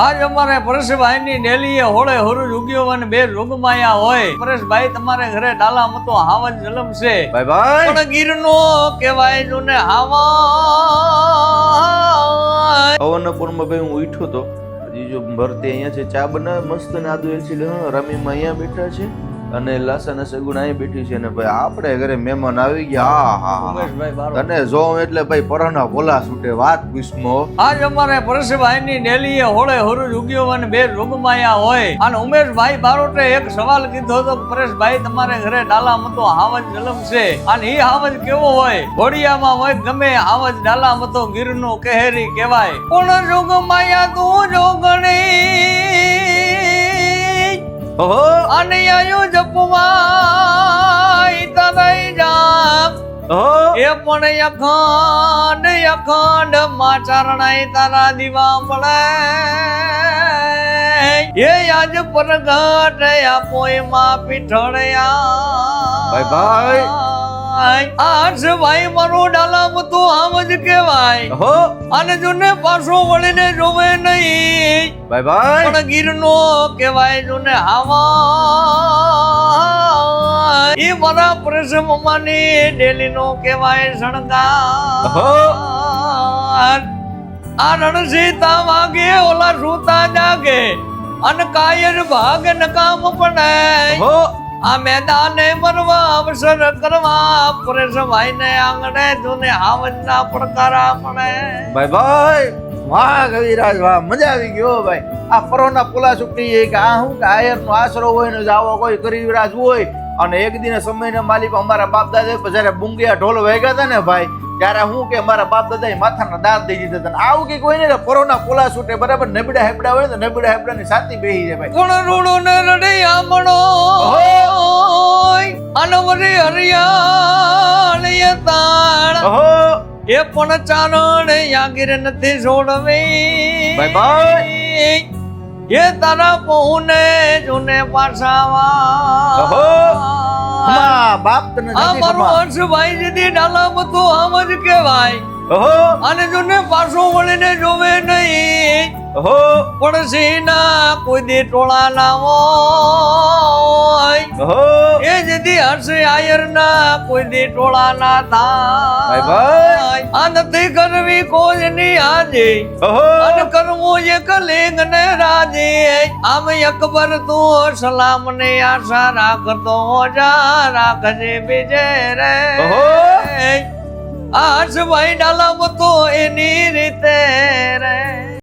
આજ અમારે પરેશભાઈ ની ડેલીએ હોળે હોરું ઉગ્યો અને બે રોગમાયા હોય. પરેશભાઈ તમારે ઘરે ડાલા મતો હાવજ જલમ છે ભાઈ ભાઈ પણ ગીરનો કહેવાય જોને હાવા. અવનપુરમાં ભાઈ હું ઉઠ્યો તો હજી જો ભરતી અહીંયા છે, ચા બનાવે મસ્ત ને આદુ એલચી રમીમાં અહીંયા બેઠા છે અને લાસાના સગુણ અહીંયા બેઠી છે ને ભાઈ આપણે ઘરે મહેમાન આવી ગયા. હા ઉમેશભાઈ બારો તને જો એટલે ભાઈ પરના બોલા છૂટે વાત પૂછમો. આજ અમારે પરેશભાઈ ની ડેલીએ હોળે હોરું ઉગ્યો અને બે રોગમાયા હોય. અને ઉમેશભાઈ બારોટે એક સવાલ કીધો તો પરેશભાઈ તમારે ઘરે ડાલા મતો હાવજ જલમ છે અને ઈ હાવજ કેવો હોય? ઘોડિયામાં હોય ગમે હાવજ ડાલા મતો ગીરનો કહેરી કહેવાય. પણ જોગમાયા તું જોગણી ઓહો અને આયુ જપવાય તરઈ જામ ઓહો એ પણ અખંડ માં ચરણાઈ તારા દીવા મળે. એ આજ પ્રગટ આપોય માં પીઠળ્યા. ભાઈ ભાઈ આજ ભાઈ મારો ડાલા મતો આમ જ કહેવાય. ઓહો અને જોને પાછો વળીને જોવે નહીં ભાઈ ભાઈ પણ ગીરનો કહેવાય જોને હાવા. ઈ મારા પરેશ મમ્માની ડેલીનો કહેવાય શણગાર. આ રણસીતા વાગે ઓલા સૂતા જાગે અને કાયર ભાગ નકામ પડે. ઓહો આ મેદાને મરવા અવસર કરવા પરેશભાઈ ને આંગણે જોને હાવજના પડકારા મળે. ભાઈ ભાઈ વાહ કવિરાજ વાહ, મજા આવી ગયો ભાઈ. આ પરોના પોલા સુકડી કે આ હું કે આયર નો આશરો હોય ને જાવો કોઈ કવિરાજ હોય. અને એક દિન સમયના માલિક અમારા બાપ દાદા જયારે બુંગિયા ઢોલ વાગ્યા હતા ને ભાઈ, ત્યારે હું કે મારા બાપ દાદા માથાના દાંત દઈ દીધા હતા. આવું કે કોઈ ને પરોના પોલા છૂટે બરાબર નબળા હેપડા હોય ને નબળા હેપડા ની સાથી બેહી જાય ભાઈ. કોણ રૂડો ને રડે આમણો અનવરે હરિયાળીએ તાણ ઓહો એ પણ ચારણ યાગીર નથી છોડવી. ભાઈ ભાઈ એ તારા પહોને જોને પાછાવા. ઓહો માં બાપ તને આ નથી મારો ખબર. હર્ષભાઈ જેથી ડાલા મતો આમ જ કહેવાય. ઓહો અને જોને પાછો વળીને જોવે નહીં ઓહો પડશીના કોઈ દી ટોળા ના હોય. ઓહો એ જેથી હર્ષ આયર ના કોઈ દી ટોળા ના ભાઈ થાય. ભાઈ આ નથી કરવી કોઈની હાજી ઓહો અને કરવું એક લિંગ ને રાજી. આમ અકબર તું સલામ ને આશા રાખતો જા રાખજે બીજે રે. ઓહો આ હર્ષભાઈ ડાલા મતો એની રીતે રે.